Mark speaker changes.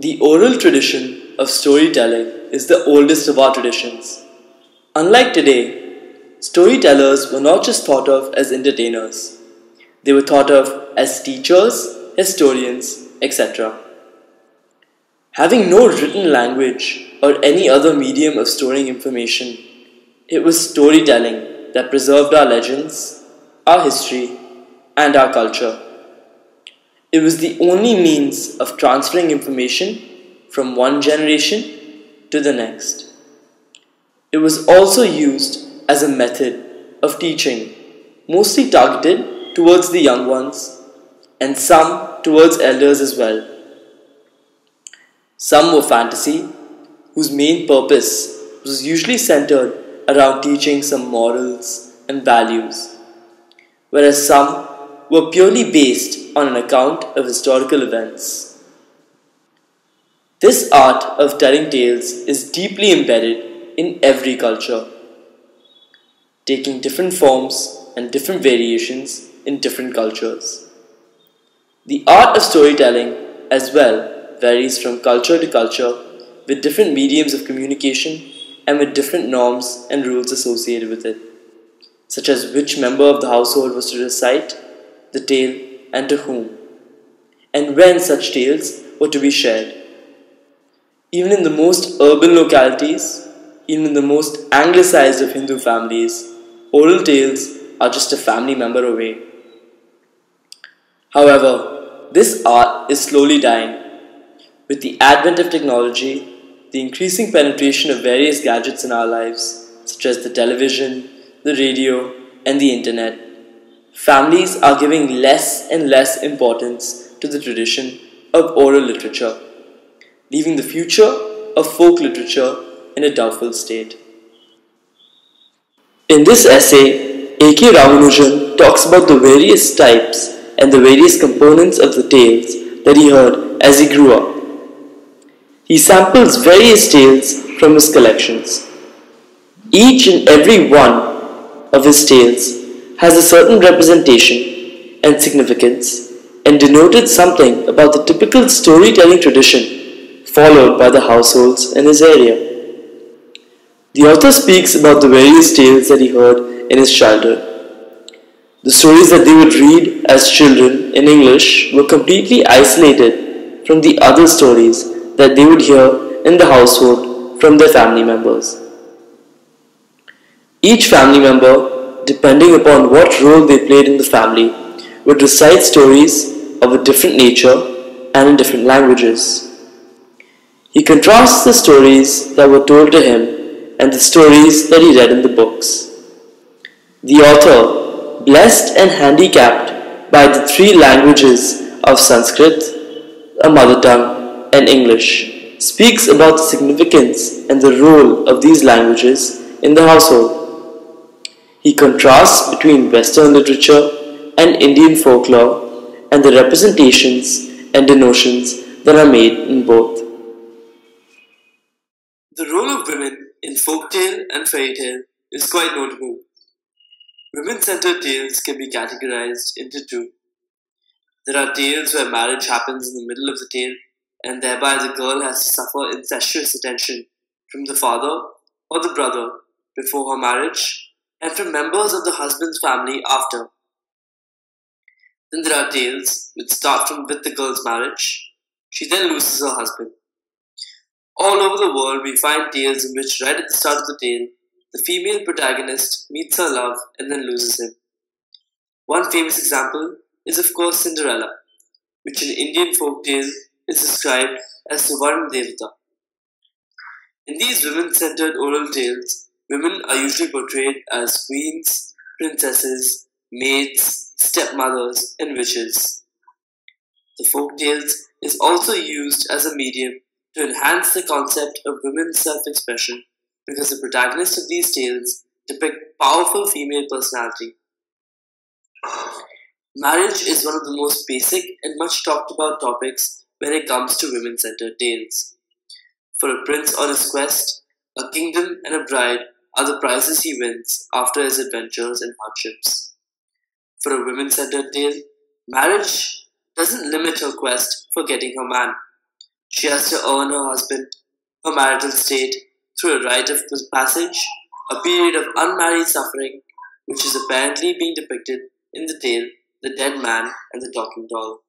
Speaker 1: The oral tradition of storytelling is the oldest of our traditions. Unlike today, storytellers were not just thought of as entertainers, they were thought of as teachers, historians, etc. Having no written language or any other medium of storing information, it was storytelling that preserved our legends, our history, and our culture. It was the only means of transferring information from one generation to the next. It was also used as a method of teaching, mostly targeted towards the young ones and some towards elders as well. Some were fantasy, whose main purpose was usually centered around teaching some morals and values, whereas some were purely based on an account of historical events. This art of telling tales is deeply embedded in every culture, taking different forms and different variations in different cultures. The art of storytelling, as well, varies from culture to culture with different mediums of communication and with different norms and rules associated with it, such as which member of the household was to recite the tale and to whom, and when such tales were to be shared. Even in the most urban localities, even in the most anglicized of Hindu families, oral tales are just a family member away. However, this art is slowly dying. With the advent of technology, the increasing penetration of various gadgets in our lives, such as the television, the radio, and the internet, families are giving less and less importance to the tradition of oral literature, leaving the future of folk literature in a doubtful state. In this essay, A.K. Ramanujan talks about the various types and the various components of the tales that he heard as he grew up. He samples various tales from his collections. Each and every one of his tales has a certain representation and significance and denoted something about the typical storytelling tradition followed by the households in his area. The author speaks about the various tales that he heard in his childhood. The stories that they would read as children in English were completely isolated from the other stories that they would hear in the household from their family members. Each family member, depending upon what role they played in the family, would recite stories of a different nature and in different languages. He contrasts the stories that were told to him and the stories that he read in the books. The author, blessed and handicapped by the three languages of Sanskrit, a mother tongue, and English, speaks about the significance and the role of these languages in the household. He contrasts between Western literature and Indian folklore and the representations and denotions that are made in both. The role of women in folktale and fairy tale is quite notable. Women-centered tales can be categorized into two. There are tales where marriage happens in the middle of the tale and thereby the girl has to suffer incestuous attention from the father or the brother before her marriage and from members of the husband's family after. Then there are tales which start from with the girl's marriage. She then loses her husband. All over the world we find tales in which right at the start of the tale, the female protagonist meets her love and then loses him. One famous example is of course Cinderella, which in Indian folk tale is described as Suvarna Devata. In these women-centered oral tales, women are usually portrayed as queens, princesses, maids, stepmothers, and witches. The folk tales is also used as a medium to enhance the concept of women's self-expression because the protagonists of these tales depict powerful female personality. Marriage is one of the most basic and much talked about topics when it comes to women-centered tales. For a prince on his quest, a kingdom and a bride are the prizes he wins after his adventures and hardships. For a women-centered tale, marriage doesn't limit her quest for getting her man. She has to earn her husband, her marital state, through a rite of passage, a period of unmarried suffering, which is apparently being depicted in the tale The Dead Man and the Talking Doll.